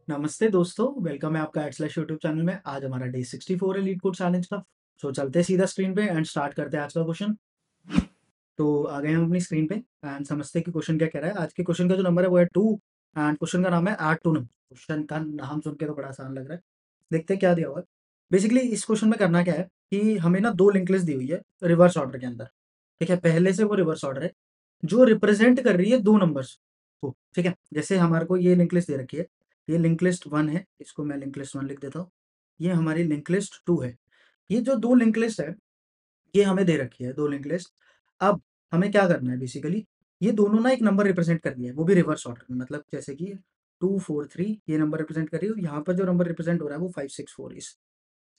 नमस्ते दोस्तों, वेलकम है आपका यूट्यूब चैनल में। आज हमारा डे 64 है लीड कोड चैलेंज का। सो चलते हैं सीधा स्क्रीन पे एंड स्टार्ट करते हैं आज का क्वेश्चन। तो आ गए हम अपनी स्क्रीन पे एंड समझते हैं कि क्वेश्चन क्या कह रहा है। आज के क्वेश्चन का जो नंबर है वो है 2 एंड क्वेश्चन का नाम है ऐड टू नंबर। क्वेश्चन का नाम सुन के तो बड़ा आसान लग रहा है। देखते हैं क्या दिया हुआ है। बेसिकली इस क्वेश्चन में करना क्या है कि हमें ना दो लिंक लिस्ट दी हुई है रिवर्स ऑर्डर के अंदर। ठीक है, पहले से वो रिवर्स ऑर्डर है जो रिप्रेजेंट कर रही है दो नंबर्स को। ठीक है, जैसे हमारे को ये लिंक लिस्ट दे रखी है। ये लिंक लिस्ट 1 है, इसको मैं लिंक लिस्ट 1 लिख देता हूँ। ये हमारी लिंक लिस्ट 2 है। ये जो दो लिंक लिस्ट है, ये हमें दे रखी है, दो लिंक लिस्ट। अब हमें क्या करना है बेसिकली, ये दोनों ना एक नंबर रिप्रेजेंट कर रही है, वो भी रिवर्स ऑर्डर में। मतलब जैसे कि 243 ये नंबर रिप्रेजेंट कर रही है और यहाँ पर जो नंबर रिप्रेजेंट हो रहा है वो 564 इस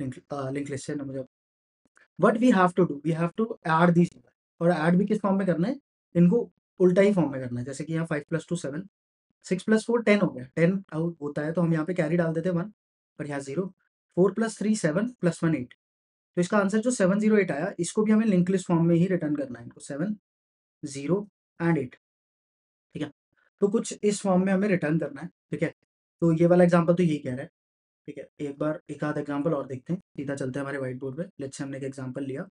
लिंक लिस्ट से नंबर। What we have to do, we have to add these. और ऐड भी किस फॉर्म में करना है, इनको उल्टा ही फॉर्म में करना है। जैसे कि यहाँ 5 + 2 7, 6 + 4 10 हो गया। 10 आउट होता है तो हम यहाँ पे कैरी डाल देते हैं 1 और यहाँ 0। 4 + 3 7 + 1 8। तो इसका आंसर जो 708 आया, इसको भी हमें लिंक लिस्ट फॉर्म में ही रिटर्न करना है। इनको 7 0 एंड 8। ठीक है, तो कुछ इस फॉर्म में हमें रिटर्न करना है। ठीक है, तो ये वाला एग्जाम्पल तो यही कह रहा है। ठीक है, एक बार एक आध एग्जाम्पल और देखते हैं। सीधा चलते हैं हमारे व्हाइट बोर्ड पे। लेट्स से हमने एक एग्जाम्पल लिया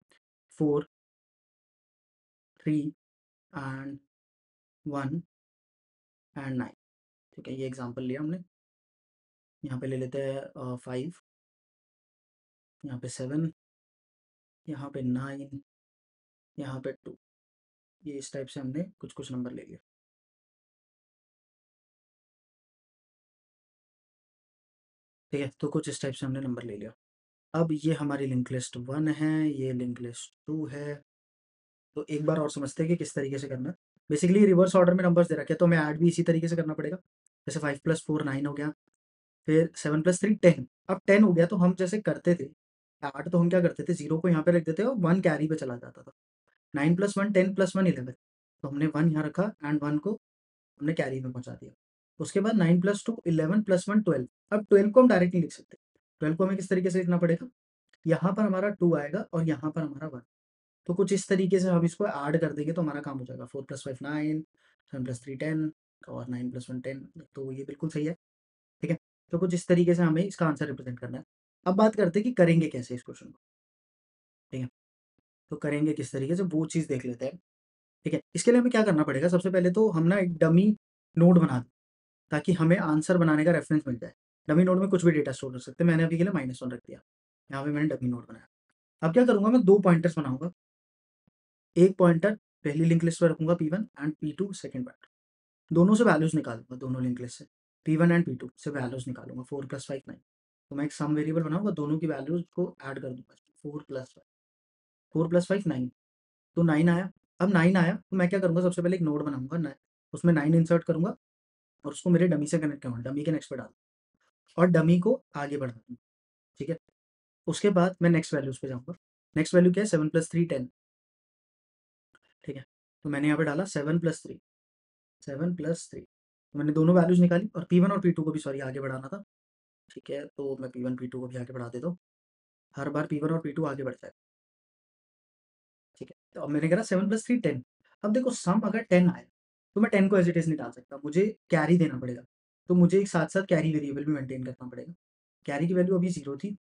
4 3 एंड 1 एंड 9। ठीक है, ये एग्जाम्पल लिया हमने। यहाँ पे ले लेते हैं 5, यहाँ पे 7, यहाँ पे 9, यहाँ पे 2। ये इस टाइप से हमने कुछ कुछ नंबर ले लिए। ठीक है, तो कुछ इस टाइप से हमने नंबर ले लिया। अब ये हमारी लिंक लिस्ट 1 है, ये लिंक लिस्ट 2 है। तो एक बार और समझते हैं कि किस तरीके से करना है। बेसिकली रिवर्स ऑर्डर में नंबर्स दे रखे हैं तो हमें ऐड भी इसी तरीके से करना पड़ेगा। जैसे 5 + 4 9 हो गया, फिर 7 + 3 10। अब 10 हो गया तो हम जैसे करते थे ऐड, तो हम क्या करते थे, 0 को यहाँ पे रख देते और 1 कैरी पे चला जाता था। 9 + 1 10 + 1 11। तो हमने 1 यहाँ रखा एंड 1 को हमने कैरी में पहुँचा दिया। उसके बाद 9 + 2 11 + 1 12। अब 12 को हम डायरेक्ट नहीं लिख सकते। 12 को हमें किस तरीके से लिखना पड़ेगा, यहाँ पर हमारा 2 आएगा और यहाँ पर हमारा 1। तो कुछ इस तरीके से हम इसको ऐड कर देंगे तो हमारा काम हो जाएगा। 4 + 5 9, 7 + 3 10 और 9 + 1 10। तो ये बिल्कुल सही है। ठीक है, तो कुछ इस तरीके से हमें इसका आंसर रिप्रेजेंट करना है। अब बात करते हैं कि करेंगे कैसे इस क्वेश्चन को। ठीक है, तो करेंगे किस तरीके से वो चीज़ देख लेते हैं। ठीक है, इसके लिए हमें क्या करना पड़ेगा, सबसे पहले तो हम ना एक डमी नोड बना दें ताकि हमें आंसर बनाने का रेफरेंस मिल जाए। डमी नोड में कुछ भी डेटा स्टोर कर सकते हैं। मैंने अभी के लिए -1 रख दिया। यहाँ पे मैंने डमी नोड बनाया। अब क्या करूँगा, मैं 2 पॉइंटर्स बनाऊँगा। एक पॉइंटर पहली लिंक लिस्ट में रखूँगा P1 and P2 second pointer. दोनों से वैल्यूज़ निकालूँगा, दोनों लिंक लिस्ट से। P1 एंड P2 से वैल्यूज़ निकालूँगा। 4 + 5 9। तो मैं एक सम वेरिएबल बनाऊँगा, दोनों की वैल्यूज़ को ऐड कर दूँगा। 4 + 5 9। तो 9 आया। अब 9 आया तो मैं क्या करूँगा, सबसे पहले एक नोड बनाऊँगा न, उसमें 9 इंसर्ट करूँगा और उसको मेरे डमी से कनेक्ट करूँगा। डमी के नेक्स्ट पे डाल और डमी को आगे बढ़ा दूँगा। ठीक है, उसके बाद मैं नेक्स्ट वैल्यूज़ पे जाऊँगा। नेक्स्ट वैल्यू क्या है, 7 + 3 10। ठीक है, तो मैंने यहाँ पे डाला 7 + 3, 7 + 3। तो मैंने दोनों वैल्यूज़ निकाली और P1 और P2 को भी सॉरी आगे बढ़ाना था। ठीक है, तो मैं P1 P2 को भी आगे बढ़ा देता हूँ। हर बार P1 और P2 आगे बढ़ जाए। ठीक है, तो अब मैंने करा 7 + 3 10। अब देखो सम अगर 10 आए तो मैं 10 को एज़ इट इज़ नहीं डाल सकता, मुझे कैरी देना पड़ेगा। तो मुझे एक साथ-साथ कैरी वेरिएबल भी मेंटेन करना पड़ेगा। कैरी की वैल्यू अभी 0 थी।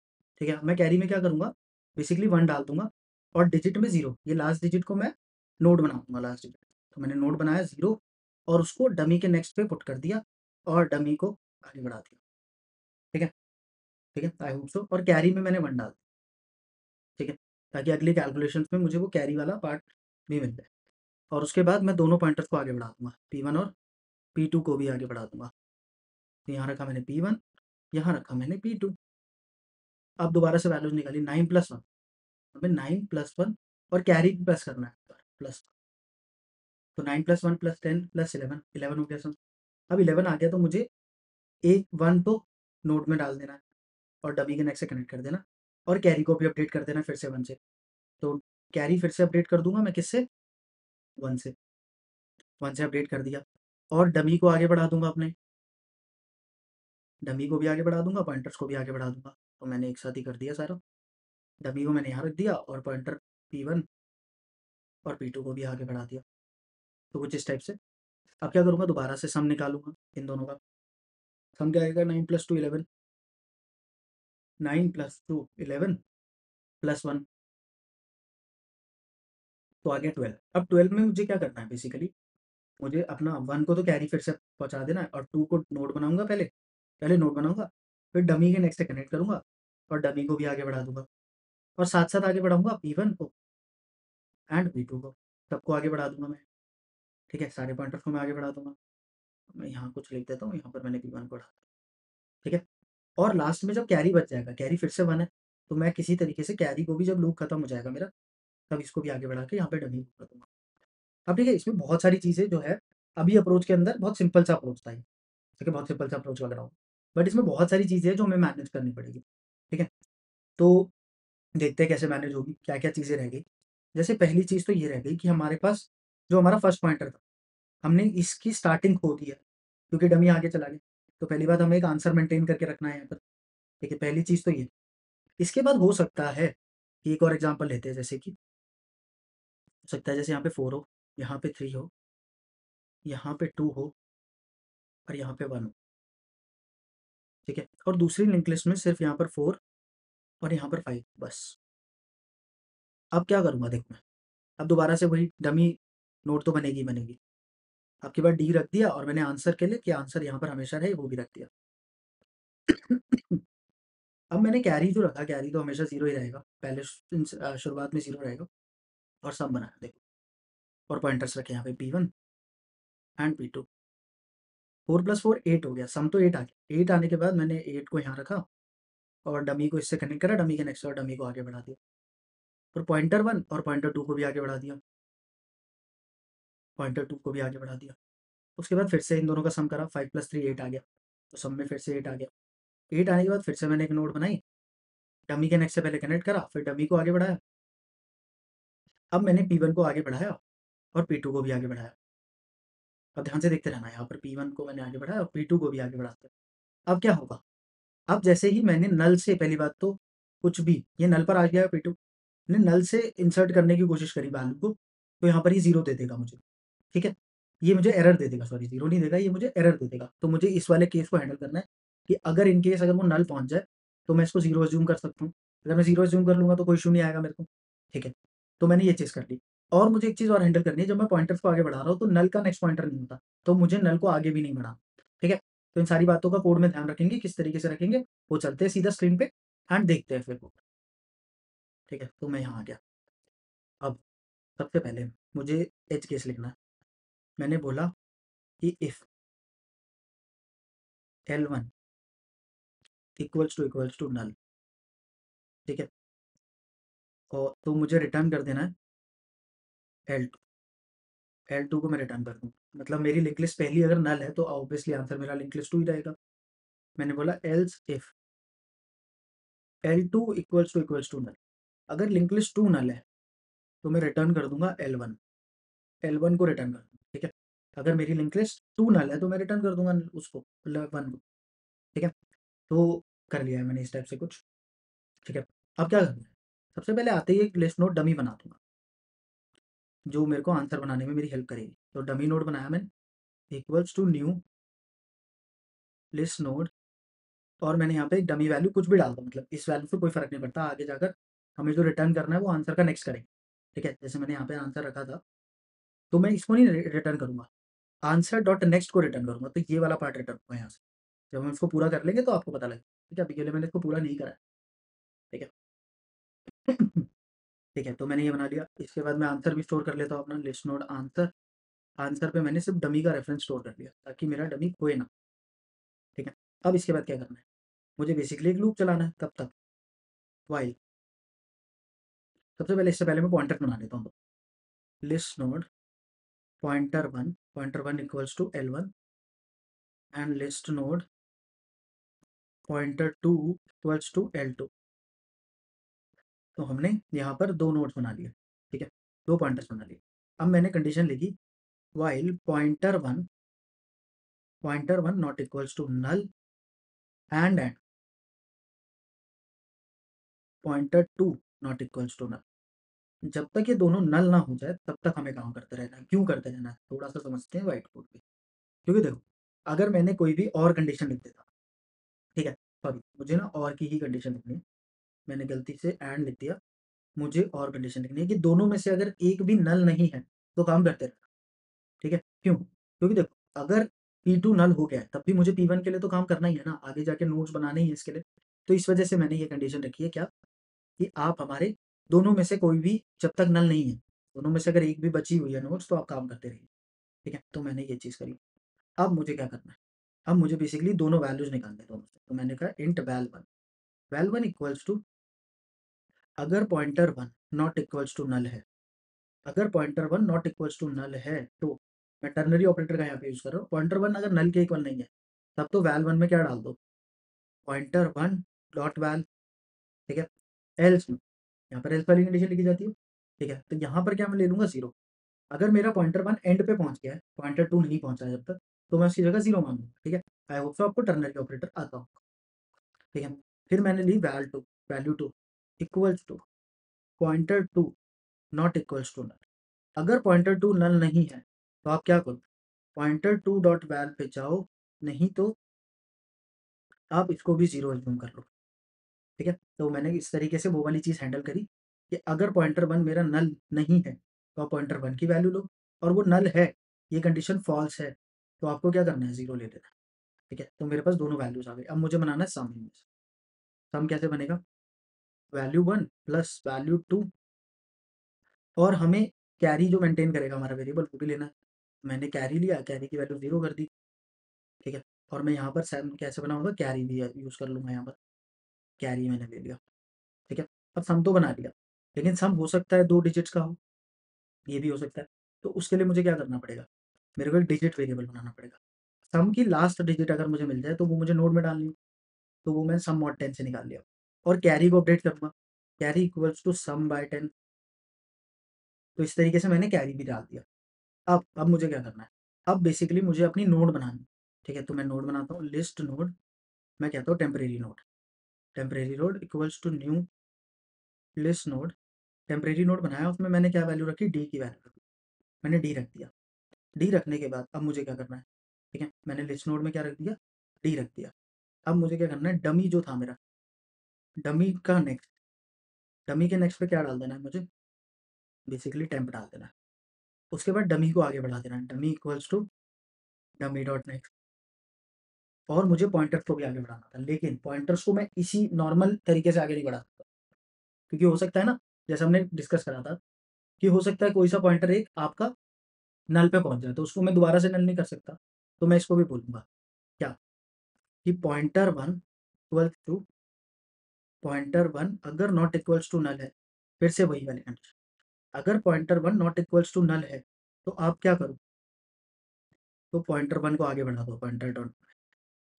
ठीक है, मैं कैरी में क्या करूँगा, बेसिकली 1 डाल दूँगा और डिजिट में 0, ये लास्ट डिजिट को मैं नोड बना दूँगा लास्ट डिजिट। तो मैंने नोड बनाया 0 और उसको डमी के नेक्स्ट पे पुट कर दिया और डमी को आगे बढ़ा दिया। ठीक है, ठीक है, आई होप सो। और कैरी में मैंने 1 डाल दिया। ठीक है, ताकि अगली कैलकुलेशंस में मुझे वो कैरी वाला पार्ट भी मिल जाए। और उसके बाद मैं दोनों पॉइंटर्स को आगे बढ़ा दूँगा, P1 और P2 को भी आगे बढ़ा दूँगा। तो यहाँ रखा मैंने P1, यहाँ रखा मैंने P2। अब दोबारा से वैल्यूज़ निकाली 9 + 1। हमें 9 + 1 और कैरी भी प्लस करना है प्लस। तो 9 + 1 + 10 + 11, 11 हो गया सम। अब 11 आ गया तो मुझे एक 1 तो नोड में डाल देना है और डमी के नेक्स्ट से कनेक्ट कर देना और कैरी को भी अपडेट कर देना फिर से 1 से। तो कैरी फिर से अपडेट कर दूँगा मैं किससे, 1 से। 1 से अपडेट कर दिया और डमी को आगे बढ़ा दूँगा अपने। डमी को भी आगे बढ़ा दूँगा, पॉइंटर्स को भी आगे बढ़ा दूँगा। तो मैंने एक साथ ही कर दिया सारा। डमी को मैंने यहाँ रख दिया और पॉइंटर P1 और P2 को भी आगे बढ़ा दिया। तो कुछ इस टाइप से। अब क्या करूँगा, दोबारा से सम निकालूँगा इन दोनों का। सम क्या आएगा 9 + 2 11, 9 + 2 11 + 1 तो आ गया 12। अब 12 में मुझे क्या करना है बेसिकली, मुझे अपना 1 को तो कैरी फिर से पहुँचा देना है और 2 को नोड बनाऊँगा पहले, नोड बनाऊँगा, फिर डमी के नेक्स्ट से कनेक्ट करूँगा और डमी को भी आगे बढ़ा दूँगा और साथ-साथ आगे बढ़ाऊँगा P1 को एंड P2 को, सबको आगे बढ़ा दूँगा मैं, ठीक है? सारे पॉइंटर्स को मैं आगे बढ़ा दूँगा। मैं यहाँ कुछ लिख देता हूँ, यहाँ पर मैंने P1 को बढ़ा, ठीक है? और लास्ट में जब कैरी बच जाएगा, कैरी फिर से 1 है, तो मैं किसी तरीके से कैरी को भी जब लूप खत्म हो जाएगा मेरा, तब इसको भी आगे बढ़ा के यहाँ पे डमी को कर दूँगा। अब ठीक है, इसमें बहुत सारी चीज़ें जो है, अभी अप्रोच के अंदर बहुत सिंपल सा अप्रोच था ये, ठीक है? बहुत सिंपल सा अप्रोच लग रहा हो, बट इसमें बहुत सारी चीज़ें हैं जो हमें मैनेज करनी पड़ेगी, ठीक है? तो देखते हैं कैसे मैनेज होगी, क्या-क्या चीज़ें रह गई। जैसे पहली चीज़ तो ये रह गई कि हमारे पास जो हमारा फर्स्ट पॉइंटर था, हमने इसकी स्टार्टिंग खो दी है, क्योंकि डमी आगे चला गया। तो पहली बात हमें एक आंसर मेंटेन करके रखना है यहाँ पर, ठीक है? पहली चीज़ तो ये। इसके बाद हो सकता है कि एक और एग्ज़ाम्पल लेते हैं, जैसे कि हो सकता है जैसे यहाँ पे 4 हो, यहाँ पे 3 हो, यहाँ पे 2 हो और यहाँ पे 1 हो, ठीक है? और दूसरी लिंक लिस्ट में सिर्फ़ यहाँ पर 4 और यहाँ पर 5 बस। अब क्या करूँगा देखो मैं, अब दोबारा से वही डमी नोड तो बनेगी ही बनेगी। आपके पास डी रख दिया और मैंने आंसर के लिए कि आंसर यहाँ पर हमेशा रहे वो भी रख दिया। अब मैंने कैरी जो रखा, कैरी तो हमेशा 0 ही रहेगा। पहले शुरुआत में 0 रहेगा और सम बनाया देखो, और पॉइंटर्स रखे यहाँ पे P1 एंड P2। 4 + 4 8 हो गया, सम तो 8 आ गया। 8 आने के बाद मैंने 8 को यहाँ रखा और डमी को इससे कनेक्ट करा, डमी के नेक्स्ट और डमी को आगे बढ़ा दिया। और पॉइंटर 1 और पॉइंटर 2 को भी आगे बढ़ा दिया, पॉइंटर 2 को भी आगे बढ़ा दिया। उसके बाद फिर से इन दोनों का सम करा, 5 + 3 8 आ गया, तो सम में फिर से 8 आ गया। 8 आने के बाद फिर से मैंने एक नोड बनाई, डमी के नेक्स्ट से पहले कनेक्ट करा, फिर डमी को आगे बढ़ाया। अब मैंने P1 को आगे बढ़ाया और P2 को भी आगे बढ़ाया। अब ध्यान से देखते रहना, यहाँ पर P1 को मैंने आगे बढ़ाया और P2 को भी आगे बढ़ा दिया। अब क्या होगा? अब जैसे ही मैंने नल से, पहली बात तो कुछ भी, ये नल पर आ गया P2 ने नल से इंसर्ट करने की कोशिश करी वैल्यू को, तो यहाँ पर ये 0 दे देगा मुझे, ठीक है? ये मुझे एरर दे देगा, सॉरी 0 नहीं देगा, ये मुझे एरर दे देगा। तो मुझे इस वाले केस को हैंडल करना है कि अगर इन केस अगर वो नल पहुँच जाए, तो मैं इसको 0 अज़्यूम कर सकता हूँ। अगर मैं 0 अज़्यूम कर लूँगा तो कोई इश्यू नहीं आएगा मेरे को, ठीक है? तो मैंने ये चीज़ कर ली। और मुझे एक चीज़ और हैंडल करनी है, जब मैं पॉइंटर्स को आगे बढ़ा रहा हूँ, तो नल का नेक्स्ट पॉइंटर नहीं होता, तो मुझे नल को आगे भी नहीं बढ़ाना, ठीक है? तो इन सारी बातों का कोड में ध्यान रखेंगे, किस तरीके से रखेंगे, वो चलते हैं सीधा स्क्रीन पे एंड देखते हैं फिर वो, ठीक है? तो मैं यहाँ आ गया। अब सबसे पहले मुझे एज केस लिखना है। मैंने बोला कि इफ L1 इक्वल्स टू नल, ठीक है? और तो मुझे रिटर्न कर देना है L2। L2 को मैं रिटर्न कर दूँ, मतलब मेरी लिंक लिस्ट पहली अगर नल है तो ऑब्वियसली आंसर मेरा लिंक लिस्ट 2 ही रहेगा। मैंने बोला else if L2 equals to null, अगर लिंक लिस्ट 2 नल है तो मैं रिटर्न कर दूँगा L1, L1 को रिटर्न कर दूँगा, ठीक है? अगर मेरी लिंक लिस्ट 2 नल है तो मैं रिटर्न कर दूँगा उसको, मतलब 1 को, ठीक है? तो कर लिया है मैंने इस टाइप से कुछ, ठीक है? अब क्या करना है? सबसे पहले आते ही एक लिस्ट नोड डमी बना दूँगा, जो मेरे को आंसर बनाने में मेरी हेल्प करेगी। तो डमी नोड बनाया मैंने, equals to new list node, और मैंने यहाँ पे एक डमी वैल्यू कुछ भी डाल दो, मतलब इस वैल्यू से कोई फ़र्क नहीं पड़ता, आगे जाकर हमें जो रिटर्न करना है वो आंसर का नेक्स्ट करेंगे, ठीक है? जैसे मैंने यहाँ पे आंसर रखा था, तो मैं इसको नहीं रिटर्न करूँगा, आंसर डॉट नेक्स्ट को रिटर्न करूँगा, तो ये वाला पार्ट रिटर्न होगा यहाँ से। जब हम इसको पूरा कर लेंगे तो आपको पता लगेगा, ठीक है? अभी के लिए मैंने इसको पूरा नहीं करा है, ठीक है? ठीक है, तो मैंने ये बना लिया। इसके बाद मैं आंसर भी स्टोर कर लेता हूँ अपना, लिस्ट नोड आंसर, आंसर पे मैंने सिर्फ डमी का रेफरेंस स्टोर कर लिया ताकि मेरा डमी खोए ना, ठीक है? अब इसके बाद क्या करना है? मुझे बेसिकली एक लूप चलाना है, कब तक? व्हाइल। सबसे पहले, इससे पहले मैं पॉइंटर बना लेता हूँ, list node pointer 1 equals to L1 and list node pointer 2 equals to L2। तो हमने यहाँ पर 2 नोड्स बना लिए, ठीक है? 2 पॉइंटर्स बना लिए। अब मैंने कंडीशन लिखी, while pointer 1 not equals to null and pointer 2 not equals to null. जब तक ये दोनों नल ना हो जाए तब तक हमें काम करते रहना है। क्यों करते रहना है? थोड़ा सा समझते हैं व्हाइट बोर्ड पे। क्योंकि देखो, अगर मैंने कोई भी और कंडीशन लिख देता, ठीक है, सॉरी मुझे ना और की ही कंडीशन लिखनी है, मैंने गलती से एंड लिख दिया। मुझे और कंडीशन लिखनी है कि दोनों में से अगर एक भी नल नहीं है तो काम करते रहना। ठीक है, क्यों? क्योंकि देखो अगर P2 नल हो गया है तब भी मुझे P1 के लिए तो काम करना ही है ना, आगे जाके नोट्स बनाने ही है इसके लिए। तो इस वजह से मैंने ये कंडीशन रखी है क्या, कि आप हमारे दोनों में से कोई भी जब तक नल नहीं है, दोनों में से अगर एक भी बची हुई है नोट्स तो आप काम करते रहिए। ठीक है, तो मैंने ये चीज़ करी। अब मुझे क्या करना है, अब मुझे बेसिकली दोनों वैल्यूज़ निकालने हैं दोनों से। तो मैंने कहा इंट वैल1 इक्वल्स टू, अगर pointer 1 not equals to null है, अगर pointer 1 not equals to null है तो मैं टर्नरी ऑपरेटर का यहाँ पे यूज़ कर रहा हूँ। पॉइंटर 1 अगर नल के इक्वल नहीं है तब तो वैल1 में क्या डाल दो, पॉइंटर 1 डॉट वैल। ठीक है, एल्स में, यहाँ पर एल्स वाली कंडीशन लिखी जाती है। ठीक है, तो यहाँ पर क्या मैं ले लूँगा 0। अगर मेरा पॉइंटर 1 एंड पे पहुँच गया है, पॉइंटर 2 नहीं पहुँचा है जब तक, तो मैं उसकी जगह 0 मान लूँगा। ठीक है, आई होप सो आपको टर्नरी ऑपरेटर आता हो। ठीक है, फिर मैंने ली value 2 equals to pointer 2 not equals to null. अगर पॉइंटर 2 नल नहीं है तो आप क्या करो, पॉइंटर 2 डॉट वैल पे जाओ, नहीं तो आप इसको भी 0 एज्यूम कर लो। ठीक है, तो मैंने इस तरीके से वो वाली चीज़ हैंडल करी कि अगर पॉइंटर 1 मेरा नल नहीं है तो आप पॉइंटर 1 की वैल्यू लो, और वो नल है, ये कंडीशन फॉल्स है, तो आपको क्या करना है, 0 ले लेना है। ठीक है, तो मेरे पास दोनों वैल्यूज़ आ गई। अब मुझे बनाना है सम इनमें से। सम कैसे बनेगा, वैल्यू 1 प्लस वैल्यू 2, और हमें कैरी जो मेंटेन करेगा हमारा वेरिएबल वो भी लेना है। मैंने कैरी लिया, कैरी की वैल्यू 0 कर दी। ठीक है, और मैं यहाँ पर सम कैसे बनाऊँगा, कैरी भी यूज़ कर लूँगा यहाँ पर, कैरी मैंने ले लिया। ठीक है, अब सम तो बना लिया, लेकिन सम हो सकता है 2 डिजिट्स का हो, ये भी हो सकता है। तो उसके लिए मुझे क्या करना पड़ेगा, मेरे को एक डिजिट वेरिएबल बनाना पड़ेगा। सम की लास्ट डिजिट अगर मुझे मिल जाए तो वो मुझे नोड में डालनी है, तो वो मैंने सम मॉड 10 से निकाल लिया, और कैरी को अपडेट करूँगा, carry equals to sum by 10। तो इस तरीके से मैंने कैरी भी डाल दिया। अब मुझे क्या करना है, अब बेसिकली मुझे अपनी नोड बनानी है। ठीक है, तो मैं नोड बनाता हूँ, लिस्ट नोड, मैं कहता हूँ temporary node equals to new list node. Temporary node बनाया, उसमें मैंने क्या वैल्यू रखी, डी की वैल्यू रखी, मैंने डी रख दिया। डी रखने के बाद अब मुझे क्या करना है, ठीक है, मैंने लिस्ट नोड में क्या रख दिया, डी रख दिया। अब मुझे क्या करना है, डमी जो था मेरा, डमी का नेक्स्ट, डमी के नेक्स्ट पे क्या डाल देना है मुझे, बेसिकली टेम्प डाल देना है। उसके बाद डमी को आगे बढ़ा देना है, dummy equals to dummy dot next. और मुझे पॉइंटर्स को भी आगे बढ़ाना था, लेकिन पॉइंटर्स को मैं इसी नॉर्मल तरीके से आगे नहीं बढ़ा सकता, क्योंकि हो सकता है ना, जैसे हमने डिस्कस करा था, कि हो सकता है कोई सा पॉइंटर एक आपका नल पे पहुंच जाए, तो उसको मैं दोबारा से नल नहीं कर सकता। तो मैं इसको भी बोलूंगा क्या, कि पॉइंटर वन अगर नॉट इक्वल्स टू नल है, फिर से वही वाली कंडीशन, अगर pointer one not equals to null है तो आप क्या करो, तो पॉइंटर वन को आगे बढ़ा दो, पॉइंटर डॉट,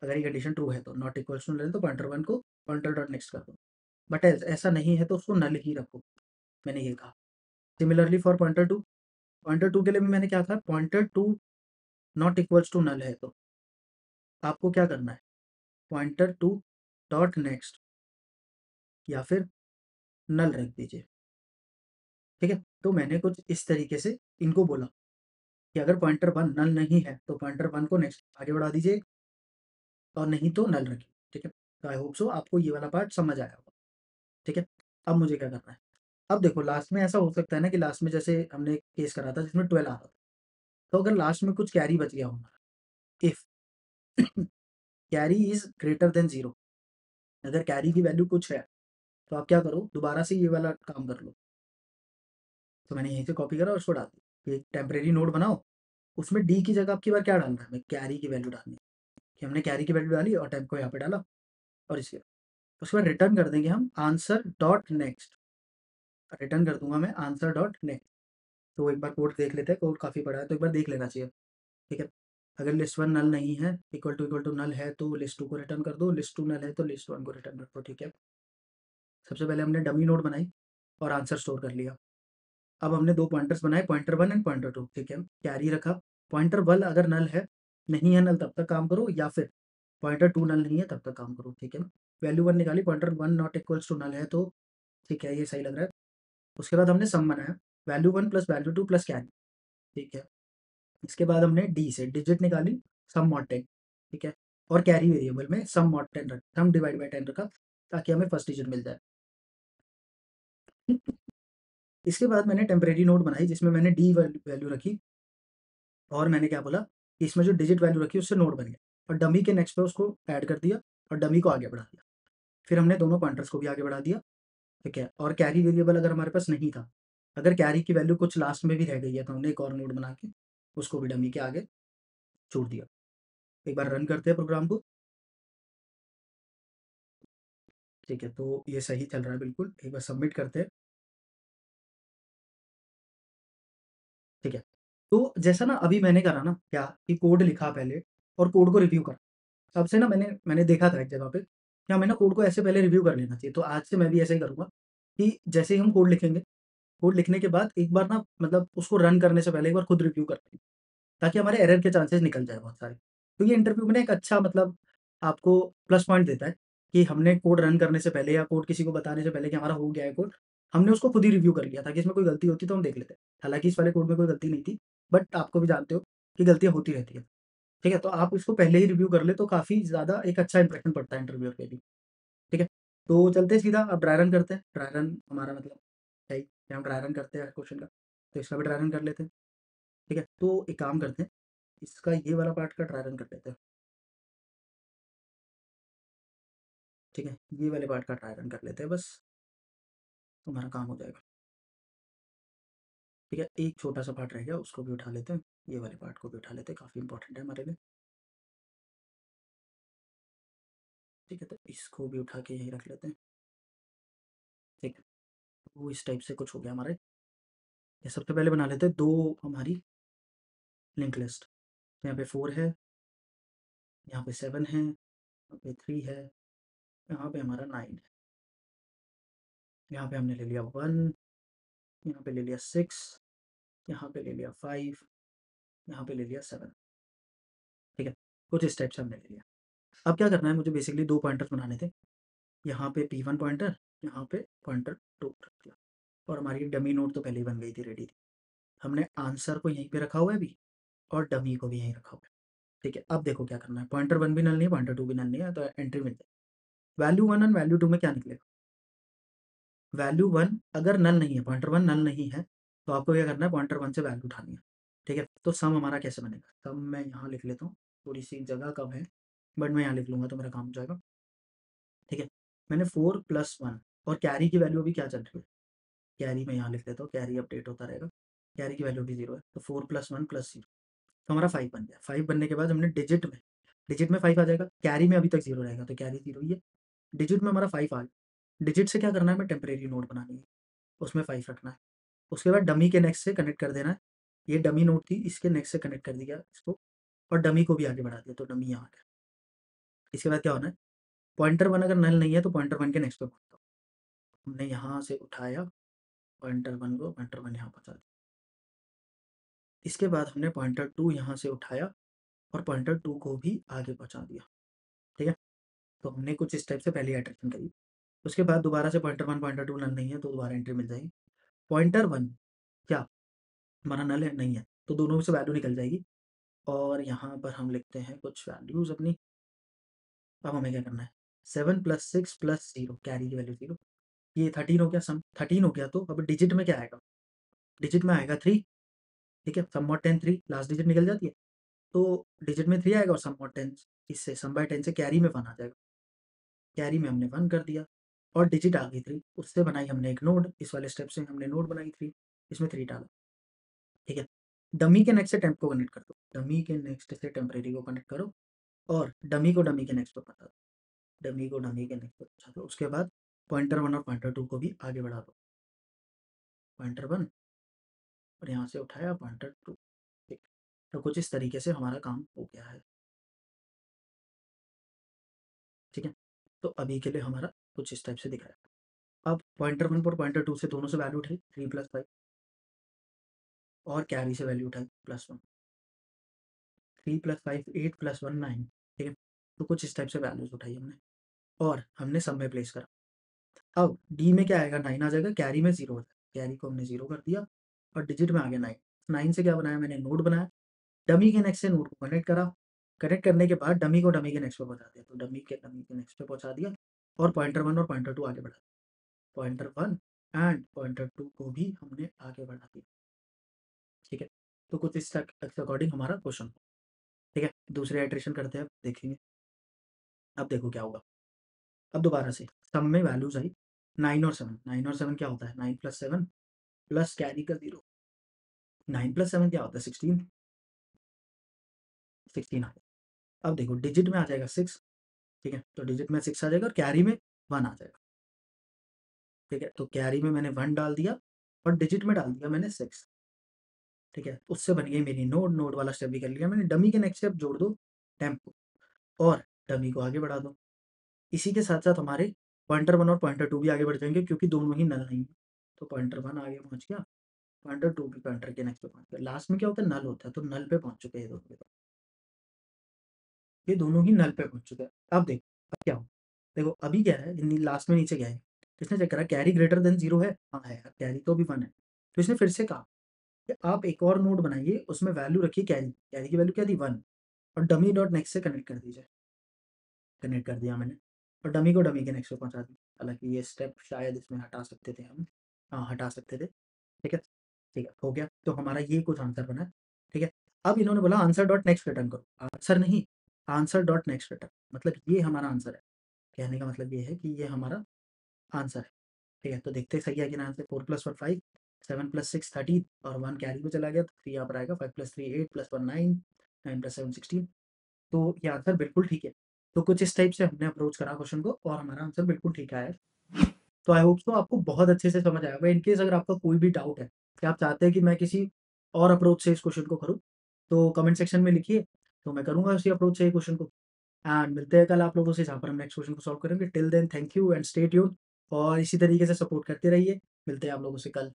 अगर ये कंडीशन ट्रू है तो नॉट इक्वल्स टू नल, तो पॉइंटर वन को पॉइंटर डॉट नेक्स्ट कर दो। बट ऐसा नहीं है तो उसको नल ही रखो, मैंने ये कहा। सिमिलरली फॉर पॉइंटर टू के लिए भी मैंने क्या कहा, pointer two not equals to null है तो आपको क्या करना है, पॉइंटर टू डॉट नेक्स्ट या फिर नल रख दीजिए। ठीक है, तो मैंने कुछ इस तरीके से इनको बोला कि अगर पॉइंटर वन नल नहीं है तो पॉइंटर वन को नेक्स्ट आगे बढ़ा दीजिए, और नहीं तो नल रखिए। ठीक है, तो आई होप सो आपको ये वाला पार्ट समझ आया होगा। ठीक है, अब मुझे क्या करना है, अब देखो लास्ट में ऐसा हो सकता है ना कि लास्ट में जैसे हमने एक केस करा था जिसमें 12 आ रहा था, तो अगर लास्ट में कुछ कैरी बच गया हो हमारा, if carry is greater than 0, अगर कैरी की वैल्यू कुछ है तो आप क्या करो, दोबारा से ये वाला काम कर लो। तो मैंने यहीं से कॉपी करा और उसको डाल दिया, एक टेम्परेरी नोड बनाओ, उसमें डी की जगह आपकी बार क्या डालना है, हमें कैरी की वैल्यू डालनी है, कि हमने कैरी की वैल्यू डाली और टेम्प को यहाँ पे डाला, और इसके उसके बाद रिटर्न कर देंगे हम आंसर डॉट नेक्स्ट, रिटर्न कर दूंगा मैं आंसर डॉट नेक्स्ट। तो एक बार कोड देख लेते हैं, कोड काफ़ी बड़ा है तो एक बार देख लेना चाहिए। ठीक है, अगर लिस्ट वन नल नहीं है, इक्वल टू नल है तो लिस्ट टू को रिटर्न कर दो, लिस्ट टू नल है तो लिस्ट वन को रिटर्न कर दो। ठीक है, सबसे पहले हमने डमी नोड बनाई और आंसर स्टोर कर लिया। अब हमने दो पॉइंटर्स बनाए, pointer one and pointer two. ठीक है, कैरी रखा, पॉइंटर वन अगर नल है, नहीं है नल तब तक काम करो, या फिर पॉइंटर टू नल नहीं है तब तक काम करो। ठीक है, वैल्यू वन निकाली, pointer one not equals to null है तो ठीक है, ये सही लग रहा है। उसके बाद हमने सम बनाया, value one plus value two plus carry. ठीक है, इसके बाद हमने डी से डिजिट निकाली, सम मॉड 10। ठीक है, और कैरी वेरिएबल में सम मॉड 10 रखा, सम डिवाइड बाय 10 रखा, ताकि हमें फर्स्ट डिजिट मिल जाए। इसके बाद मैंने टेम्परेरी नोड बनाई जिसमें मैंने डी वैल्यू रखी, और मैंने क्या बोला कि इसमें जो डिजिट वैल्यू रखी उससे नोड बन गया, और डमी के नेक्स्ट पे उसको ऐड कर दिया और डमी को आगे बढ़ा दिया। फिर हमने दोनों पॉइंटर्स को भी आगे बढ़ा दिया, ठीक है। और कैरी वेरिएबल अगर हमारे पास नहीं था, अगर कैरी की वैल्यू कुछ लास्ट में भी रह गई है, तो हमने एक और नोड बना के उसको भी डमी के आगे छोड़ दिया। एक बार रन करते हैं प्रोग्राम को, ठीक है। तो ये सही चल रहा है बिल्कुल, एक बार सबमिट करते हैं, ठीक है। तो जैसा ना अभी मैंने करा ना क्या कि कोड लिखा पहले और कोड को रिव्यू करा, तब से ना मैंने देखा था एक जगह पे कि हमें ना कोड को ऐसे पहले रिव्यू कर लेना चाहिए। तो आज से मैं भी ऐसा ही करूँगा कि जैसे ही हम कोड लिखेंगे, कोड लिखने के बाद एक बार ना मतलब उसको रन करने से पहले एक बार खुद रिव्यू कर लें, ताकि हमारे एरर के चांसेस निकल जाए बहुत सारे। तो ये इंटरव्यू में ना एक अच्छा मतलब आपको प्लस पॉइंट देता है कि हमने कोड रन करने से पहले या कोड किसी को बताने से पहले कि हमारा हो गया है कोड, हमने उसको खुद ही रिव्यू कर लिया, ताकि इसमें कोई गलती होती तो हम देख लेते। हालाँकि इस वाले कोड में कोई गलती नहीं थी, बट आपको भी जानते हो कि गलतियाँ होती रहती हैं, ठीक है? तो आप इसको पहले ही रिव्यू कर लें तो काफ़ी ज़्यादा एक अच्छा इंप्रेशन पड़ता है इंटरव्यूअर पे भी, ठीक है? तो चलते हैं सीधा, अब ड्राई रन करते हैं। ड्राई रन हमारा मतलब है ही कि हम ड्राई रन करते हैं क्वेश्चन का, तो इसका भी ड्राई रन कर लेते हैं, ठीक है? तो एक काम करते हैं, इसका ये वाला पार्ट का ड्राई रन कर लेते हैं, ठीक है? ये वाले पार्ट का ड्राई रन कर लेते हैं बस, तो हमारा काम हो जाएगा, ठीक है? एक छोटा-सा पार्ट रह गया, उसको भी उठा लेते हैं, ये वाले पार्ट को भी उठा लेते हैं, काफ़ी इंपॉर्टेंट है हमारे लिए, ठीक है? तो इसको भी उठा के यहीं रख लेते हैं, ठीक है? तो इस टाइप से कुछ हो गया हमारा। ये सबसे पहले बना लेते हैं 2 हमारी लिंक लिस्ट। यहाँ पे 4 है, यहाँ पे 7 है, यहाँ पे 3 है, यहाँ पे हमारा 9 है। यहाँ पे हमने ले लिया 1, यहाँ पे ले लिया 6, यहाँ पे ले लिया 5, यहाँ पे ले लिया 7, ठीक है? कुछ इस टाइप से हमने ले लिया। अब क्या करना है, मुझे बेसिकली 2 पॉइंटर्स बनाने थे। यहाँ पे P1 पॉइंटर, यहाँ पे पॉइंटर 2 रख दिया, और हमारी डमी नोड तो पहले ही बन गई थी, रेडी थी। हमने आंसर को यहीं पे रखा हुआ है अभी, और डमी को भी यहीं रखा हुआ है, ठीक है? अब देखो क्या करना है, पॉइंटर 1 भी नल नहीं है, पॉइंटर 2 भी नल नहीं है, तो एंट्री मिल जाए। वैल्यू 1 और वैल्यू 2 में क्या निकलेगा? वैल्यू 1 अगर नल नहीं है, पॉइंटर 1 नल नहीं है, तो आपको क्या करना है, पॉइंटर 1 से वैल्यू उठानी है, ठीक है? तो सम हमारा कैसे बनेगा? सम मैं यहाँ लिख लेता हूँ, थोड़ी-सी जगह कम है, बट मैं यहाँ लिख लूँगा तो मेरा काम हो जाएगा, ठीक है? मैंने 4 + 1, और कैरी की वैल्यू अभी क्या चल रही है? कैरी मैं यहाँ लिख लेता हूँ, कैरी अपडेट होता रहेगा। कैरी की वैल्यू भी 0 है, तो 4 + 1 + 0, तो हमारा 5 बन गया। 5 बनने के बाद हमने डिजिट में 5 आ जाएगा, कैरी में अभी तक 0 रहेगा, तो कैरी 0 ही है। डिजिट में हमारा 5 आ गया। डिजिट से क्या करना है, हमें टेम्परेरी नोड बनानी है, उसमें 5 रखना है। उसके बाद डमी के नेक्स्ट से कनेक्ट कर देना है। ये डमी नोड थी, इसके नेक्स्ट से कनेक्ट कर दिया इसको, और डमी को भी आगे बढ़ा दिया, तो डमी यहाँ आ गया। इसके बाद क्या होना है, पॉइंटर 1 अगर नल नहीं है, तो पॉइंटर 1 के नेक्स्ट पे पहुँचता हूँ। हमने यहाँ से उठाया पॉइंटर 1 को, पॉइंटर 1 यहाँ पहुँचा दिया। इसके बाद हमने पॉइंटर 2 यहाँ से उठाया और पॉइंटर 2 को भी आगे पहुँचा दिया, ठीक है? तो हमने कुछ इस टाइप से पहली इटरेशन करी। उसके बाद दोबारा से पॉइंटर 1, पॉइंटर 2 नल नहीं है, तो दोबारा एंट्री मिल जाएगी। पॉइंटर 1 क्या हमारा नल है? नहीं है, तो दोनों में से वैल्यू निकल जाएगी, और यहाँ पर हम लिखते हैं कुछ वैल्यूज़ अपनी। अब हमें क्या करना है, 7 + 6 + 0, कैरी की वैल्यू 0, ये 13 हो गया, सम 13 हो गया, तो अब डिजिट में क्या आएगा? डिजिट में आएगा 3, ठीक है? सम मॉड 10 3, लास्ट डिजिट निकल जाती है, तो डिजिट में 3 आएगा, और सम मॉड 10, इससे सम बाय 10 से कैरी में 1 आ जाएगा। कैरी में हमने 1 कर दिया, और डिजिट आ गई 3, उससे बनाई हमने एक नोड, इस वाले स्टेप से हमने नोड बनाई 3, इसमें 3 डाला, ठीक है? डमी के नेक्स्ट से टेम्प को कनेक्ट कर दो, डमी के नेक्स्ट से टेम्परेरी को कनेक्ट करो, और डमी को डमी के नेक्स्ट पे पहुँचा दो, डमी को डमी के नेक्स्ट पे पहुँचा दो। उसके बाद पॉइंटर 1 और पॉइंटर 2 को भी आगे बढ़ा दो, पॉइंटर 1 और यहाँ से उठाया पॉइंटर 2, ठीक। तो कुछ इस तरीके से हमारा काम हो गया है, ठीक है? तो अभी के लिए हमारा कुछ इस टाइप से दिख रहा है। अब पॉइंटर 1 और पॉइंटर 2 से दोनों से वैल्यू उठाई, 3 + 5, और कैरी से वैल्यू उठाई +1, 3 + 5 8 + 1 9, ठीक है? तो कुछ इस टाइप से वैल्यूज़ उठाई हमने, और हमने सब में प्लेस करा। अब डी में क्या आएगा, 9 आ जाएगा, कैरी में 0 हो जाएगा, कैरी को हमने 0 कर दिया, और डिजिट में आ गया 9। 9 से क्या बनाया मैंने, नोड बनाया, डमी के नेक्स्ट से नोड को कनेक्ट करा, कनेक्ट करने के बाद डमी को डमी के नेक्स्ट पे पहुँचा दिया, तो डमी के नेक्स्ट पे पहुँचा दिया और पॉइंटर 1 और पॉइंटर 2 आगे बढ़ा दिया। पॉइंटर 1 एंड पॉइंटर 2 को भी हमने आगे बढ़ा दिया, ठीक है? तो कुछ इस अकॉर्डिंग हमारा क्वेश्चन, ठीक है? दूसरे इटरेशन करते हैं, अब देखेंगे। अब देखो क्या होगा। अब दोबारा से सम में वैल्यूज़ आई 9 और 7। 9 और 7 क्या होता है? 9 + 7 प्लस कैरी का 0। 9 + 7 क्या होता है? 16। 16 आ गया। अब देखो डिजिट में आ जाएगा 6, ठीक है? तो डिजिट में 6 आ जाएगा और कैरी में 1 आ जाएगा, ठीक है? तो कैरी में मैंने 1 डाल दिया और डिजिट में डाल दिया मैंने 6, ठीक है? उससे बन गई मेरी नोड। नोड वाला स्टेप भी कर लिया मैंने। डमी के नेक्स्ट स्टेप जोड़ दो टेम्पो और डमी को आगे बढ़ा दो। इसी के साथ-साथ हमारे पॉइंटर 1 और पॉइंटर 2 भी आगे बढ़ जाएँगे क्योंकि दोनों ही नल नहीं है। तो पॉइंटर 1 आगे पहुँच गया, पॉइंटर 2 भी पॉइंटर के नेक्स्ट पे पहुँच गया। लास्ट में क्या होता है? नल होता है, तो नल पे पहुँच चुके हैं ये दोनों। ये दोनों ही नल पे पहुँच चुके हैं। अब देखो, अब क्या हुआ? देखो अभी क्या है, लास्ट में नीचे क्या है? इसने चेक करा कैरी ग्रेटर देन 0 है? हाँ है, कैरी तो अभी 1 है। तो इसने फिर से कहा कि आप एक और नोड बनाइए, उसमें वैल्यू रखिए कैरी। कैरी की वैल्यू क्या थी? 1 और डमी डॉट नेक्स्ट से कनेक्ट कर दीजिए। कनेक्ट कर दिया मैंने और डमी को डमी के नेक्स्ट पे पहुँचा दिया। हालाँकि ये स्टेप शायद इसमें हटा सकते थे हम। हाँ, हटा सकते थे। ठीक है? ठीक है, हो गया। तो हमारा ये कुछ आंसर बना है, ठीक है? अब इन्होंने बोला आंसर डॉट नेक्स्ट रिटर्न करो। आंसर नहीं, आंसर डॉट नेक्स्ट रिटर्न, मतलब ये हमारा आंसर है। कहने का मतलब ये है कि ये हमारा आंसर है, ठीक है? तो देखते हैं सही है कि ना आंसर। 4 + 1 5, 7 + 6 13 और 1 कैरी में चला गया, तो 3 यहाँ पर आएगा। 5 + 3 8 + 1 9, 9 + 7 16। तो ये आंसर बिल्कुल ठीक है। तो कुछ इस टाइप से हमने अप्रोच करा क्वेश्चन को और हमारा आंसर बिल्कुल ठीक आया है। तो आई होप सो आपको बहुत अच्छे से समझ आया होगा। इन केस अगर आपका कोई भी डाउट है कि आप चाहते हैं कि मैं किसी और अप्रोच से इस क्वेश्चन को करूँ, तो कमेंट सेक्शन में लिखिए, तो मैं करूँगा उसी अप्रोच से ये क्वेश्चन को। एंड मिलते हैं कल आप लोगों से, जहाँ पर हम नेक्स्ट क्वेश्चन को सॉल्व करेंगे। Till then thank you and stay tuned और इसी तरीके से सपोर्ट करते रहिए। मिलते हैं आप लोगों से कल।